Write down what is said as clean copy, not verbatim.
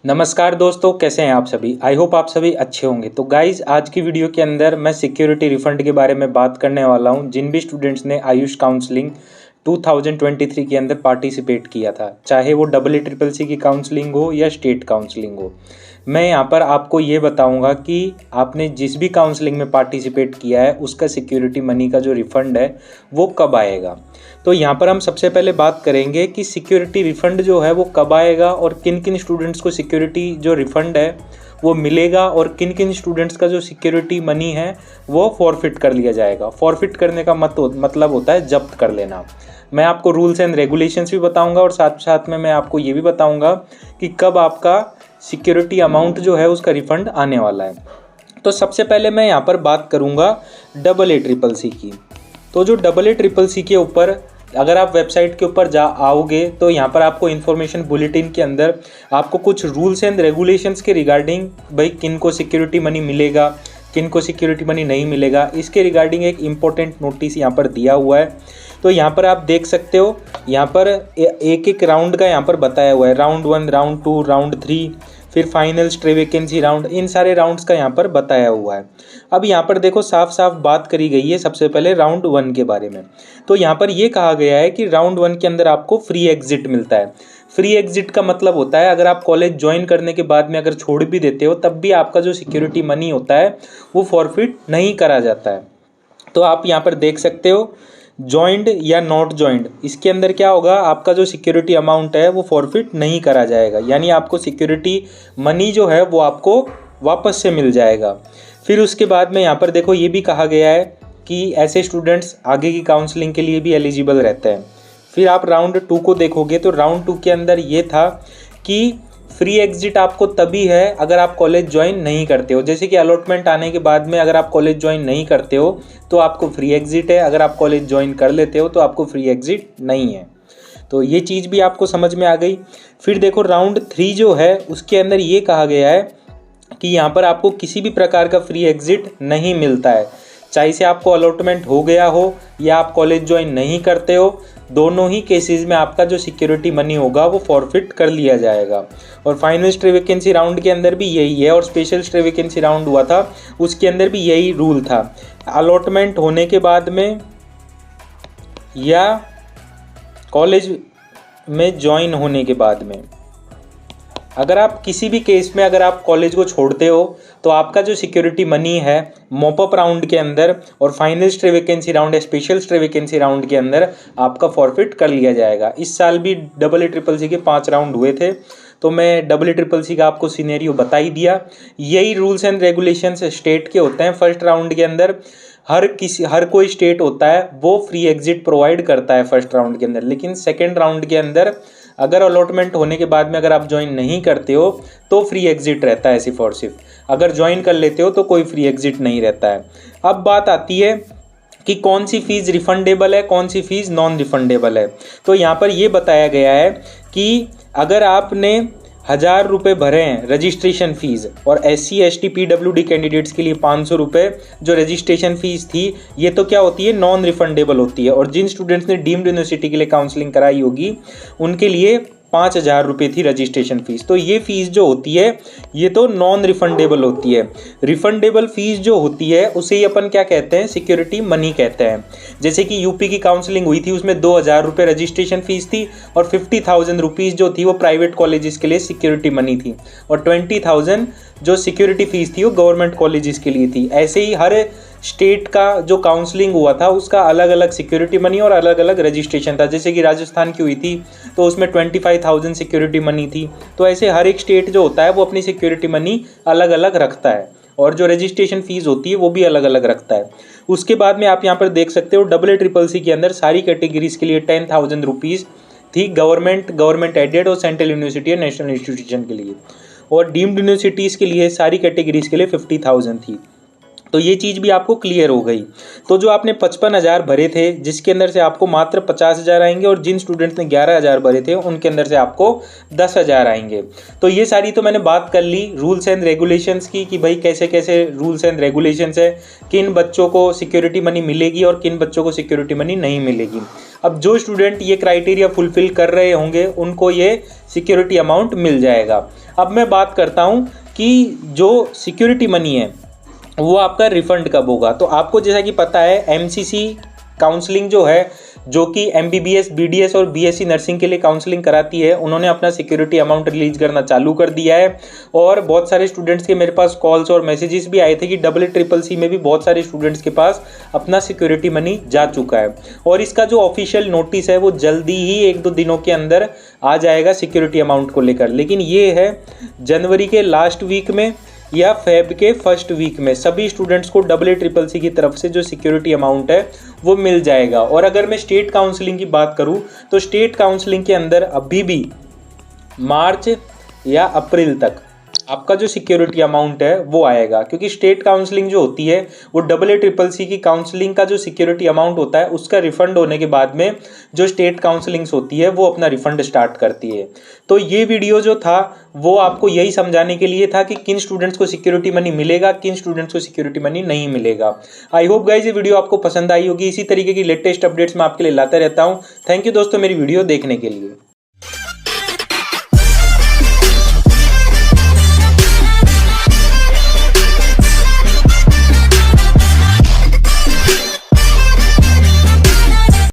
नमस्कार दोस्तों, कैसे हैं आप सभी। आई होप आप सभी अच्छे होंगे। तो गाइज, आज की वीडियो के अंदर मैं सिक्योरिटी रिफंड के बारे में बात करने वाला हूं। जिन भी स्टूडेंट्स ने आयुष काउंसलिंग 2023 के अंदर पार्टिसिपेट किया था, चाहे वो EEEC की काउंसलिंग हो या स्टेट काउंसलिंग हो, मैं यहाँ पर आपको ये बताऊंगा कि आपने जिस भी काउंसलिंग में पार्टिसिपेट किया है उसका सिक्योरिटी मनी का जो रिफ़ंड है वो कब आएगा। तो यहाँ पर हम सबसे पहले बात करेंगे कि सिक्योरिटी रिफ़ंड जो है वो कब आएगा और किन किन स्टूडेंट्स को सिक्योरिटी जो रिफ़ंड है वो मिलेगा और किन किन स्टूडेंट्स का जो सिक्योरिटी मनी है वो फॉरफिट कर लिया जाएगा। फॉरफिट करने का मतलब होता है जब्त कर लेना। मैं आपको रूल्स एंड रेगुलेशंस भी बताऊंगा और साथ साथ में मैं आपको ये भी बताऊंगा कि कब आपका सिक्योरिटी अमाउंट जो है उसका रिफ़ंड आने वाला है। तो सबसे पहले मैं यहाँ पर बात करूँगा EEEC की। तो जो EEEC के ऊपर अगर आप वेबसाइट के ऊपर आओगे तो यहाँ पर आपको इन्फॉर्मेशन बुलेटिन के अंदर आपको कुछ रूल्स एंड रेगुलेशंस के रिगार्डिंग भाई किन को सिक्योरिटी मनी मिलेगा, किन को सिक्योरिटी मनी नहीं मिलेगा, इसके रिगार्डिंग एक इम्पोर्टेंट नोटिस यहाँ पर दिया हुआ है। तो यहाँ पर आप देख सकते हो, यहाँ पर एक एक राउंड का यहाँ पर बताया हुआ है। राउंड 1, राउंड 2, राउंड 3, फिर फाइनल स्टे वैकेंसी राउंड, इन सारे राउंड्स का यहाँ पर बताया हुआ है। अब यहाँ पर देखो साफ साफ बात करी गई है सबसे पहले राउंड 1 के बारे में। तो यहाँ पर ये कहा गया है कि राउंड 1 के अंदर आपको फ्री एग्जिट मिलता है। फ्री एग्जिट का मतलब होता है अगर आप कॉलेज ज्वाइन करने के बाद में अगर छोड़ भी देते हो तब भी आपका जो सिक्योरिटी मनी होता है वो फॉरफिट नहीं करा जाता है। तो आप यहाँ पर देख सकते हो जॉइंड या नॉट जॉइंड, इसके अंदर क्या होगा, आपका जो सिक्योरिटी अमाउंट है वो फॉरफिट नहीं करा जाएगा, यानी आपको सिक्योरिटी मनी जो है वो आपको वापस से मिल जाएगा। फिर उसके बाद में यहाँ पर देखो ये भी कहा गया है कि ऐसे स्टूडेंट्स आगे की काउंसलिंग के लिए भी एलिजिबल रहते हैं। फिर आप राउंड 2 को देखोगे तो राउंड 2 के अंदर ये था कि फ्री एग्जिट आपको तभी है अगर आप कॉलेज ज्वाइन नहीं करते हो। जैसे कि अलॉटमेंट आने के बाद में अगर आप कॉलेज ज्वाइन नहीं करते हो तो आपको फ्री एग्जिट है, अगर आप कॉलेज ज्वाइन कर लेते हो तो आपको फ्री एग्जिट नहीं है। तो ये चीज़ भी आपको समझ में आ गई। फिर देखो राउंड 3 जो है उसके अंदर ये कहा गया है कि यहाँ पर आपको किसी भी प्रकार का फ्री एग्जिट नहीं मिलता है, चाहे से आपको अलॉटमेंट हो गया हो या आप कॉलेज ज्वाइन नहीं करते हो, दोनों ही केसेस में आपका जो सिक्योरिटी मनी होगा वो फॉरफिट कर लिया जाएगा। और फाइनल स्टे वैकेंसी राउंड के अंदर भी यही है और स्पेशल स्टे वैकेंसी राउंड हुआ था उसके अंदर भी यही रूल था। अलॉटमेंट होने के बाद में या कॉलेज में ज्वाइन होने के बाद में अगर आप किसी भी केस में अगर आप कॉलेज को छोड़ते हो तो आपका जो सिक्योरिटी मनी है मॉपअप राउंड के अंदर और फाइनल स्टे वैकेंसी राउंड या स्पेशल स्टे वैकेंसी राउंड के अंदर आपका फॉरफिट कर लिया जाएगा। इस साल भी EEEC के 5 राउंड हुए थे, तो मैं EEEC का आपको सिनेरियो बता ही दिया। यही रूल्स एंड रेगुलेशंस स्टेट के होते हैं। फर्स्ट राउंड के अंदर हर कोई स्टेट होता है वो फ्री एग्जिट प्रोवाइड करता है फर्स्ट राउंड के अंदर, लेकिन सेकेंड राउंड के अंदर अगर अलॉटमेंट होने के बाद में अगर आप ज्वाइन नहीं करते हो तो फ्री एग्जिट रहता है सिर्फ और सिर्फ, अगर ज्वाइन कर लेते हो तो कोई फ्री एग्जिट नहीं रहता है। अब बात आती है कि कौन सी फ़ीस रिफंडेबल है, कौन सी फ़ीस नॉन रिफंडेबल है। तो यहाँ पर ये बताया गया है कि अगर आपने 1000 रुपये भरे हैं रजिस्ट्रेशन फ़ीस और SC ST PWD कैंडिडेट्स के लिए 500 रुपये जो रजिस्ट्रेशन फ़ीस थी, ये तो क्या होती है, नॉन रिफंडेबल होती है। और जिन स्टूडेंट्स ने डीम्ड यूनिवर्सिटी के लिए काउंसलिंग कराई होगी उनके लिए 5000 रुपये थी रजिस्ट्रेशन फ़ीस। तो ये फ़ीस जो होती है ये तो नॉन रिफंडेबल होती है। रिफंडेबल फ़ीस जो होती है उसे ही अपन क्या कहते हैं, सिक्योरिटी मनी कहते हैं। जैसे कि यूपी की काउंसलिंग हुई थी उसमें 2000 रुपये रजिस्ट्रेशन फ़ीस थी और 50,000 रुपीज़ जो थी वो प्राइवेट कॉलेजेस के लिए सिक्योरिटी मनी थी और 20,000 जो सिक्योरिटी फ़ीस थी वो गवर्नमेंट कॉलेजेस के लिए थी। ऐसे ही हर स्टेट का जो काउंसलिंग हुआ था उसका अलग अलग सिक्योरिटी मनी और अलग अलग रजिस्ट्रेशन था। जैसे कि राजस्थान की हुई थी तो उसमें 25,000 सिक्योरिटी मनी थी। तो ऐसे हर एक स्टेट जो होता है वो अपनी सिक्योरिटी मनी अलग अलग रखता है और जो रजिस्ट्रेशन फ़ीस होती है वो भी अलग अलग रखता है। उसके बाद में आप यहाँ पर देख सकते हो EEEC के अंदर सारी कैटेगरीज के लिए 10,000 रुपीज़ थी, गवर्नमेंट एडेड और सेंट्रल यूनिवर्सिटी और नेशनल इंस्टीट्यूशन के लिए, और डीम्ड यूनिवर्सिटीज़ के लिए सारी कैटेगरीज के लिए 50,000 थी। तो ये चीज़ भी आपको क्लियर हो गई। तो जो आपने 55,000 भरे थे जिसके अंदर से आपको मात्र 50,000 आएंगे और जिन स्टूडेंट्स ने 11,000 भरे थे उनके अंदर से आपको 10,000 आएंगे। तो ये सारी तो मैंने बात कर ली रूल्स एंड रेगुलेशंस की कि भाई कैसे कैसे रूल्स एंड रेगुलेशंस है, किन बच्चों को सिक्योरिटी मनी मिलेगी और किन बच्चों को सिक्योरिटी मनी नहीं मिलेगी। अब जो स्टूडेंट ये क्राइटेरिया फुलफिल कर रहे होंगे उनको ये सिक्योरिटी अमाउंट मिल जाएगा। अब मैं बात करता हूँ कि जो सिक्योरिटी मनी है वो आपका रिफंड कब होगा। तो आपको जैसा कि पता है एमसीसी काउंसलिंग जो है, जो कि एमबीबीएस, बीडीएस और बीएससी नर्सिंग के लिए काउंसलिंग कराती है, उन्होंने अपना सिक्योरिटी अमाउंट रिलीज करना चालू कर दिया है। और बहुत सारे स्टूडेंट्स के मेरे पास कॉल्स और मैसेजेस भी आए थे कि EEEC में भी बहुत सारे स्टूडेंट्स के पास अपना सिक्योरिटी मनी जा चुका है। और इसका जो ऑफिशियल नोटिस है वो जल्दी ही 1-2 दिनों के अंदर आ जाएगा सिक्योरिटी अमाउंट को लेकर। लेकिन ये है जनवरी के लास्ट वीक में या फेब के फर्स्ट वीक में सभी स्टूडेंट्स को EEEC की तरफ से जो सिक्योरिटी अमाउंट है वो मिल जाएगा। और अगर मैं स्टेट काउंसलिंग की बात करूं तो स्टेट काउंसलिंग के अंदर अभी भी मार्च या अप्रैल तक आपका जो सिक्योरिटी अमाउंट है वो आएगा, क्योंकि स्टेट काउंसलिंग जो होती है वो EEEC की काउंसलिंग का जो सिक्योरिटी अमाउंट होता है उसका रिफंड होने के बाद में जो स्टेट काउंसलिंग्स होती है वो अपना रिफंड स्टार्ट करती है। तो ये वीडियो जो था वो आपको यही समझाने के लिए था कि किन स्टूडेंट्स को सिक्योरिटी मनी मिलेगा, किन स्टूडेंट्स को सिक्योरिटी मनी नहीं मिलेगा। आई होप गाइज ये वीडियो आपको पसंद आई होगी। इसी तरीके की लेटेस्ट अपडेट्स मैं आपके लिए लाता रहता हूँ। थैंक यू दोस्तों मेरी वीडियो देखने के लिए।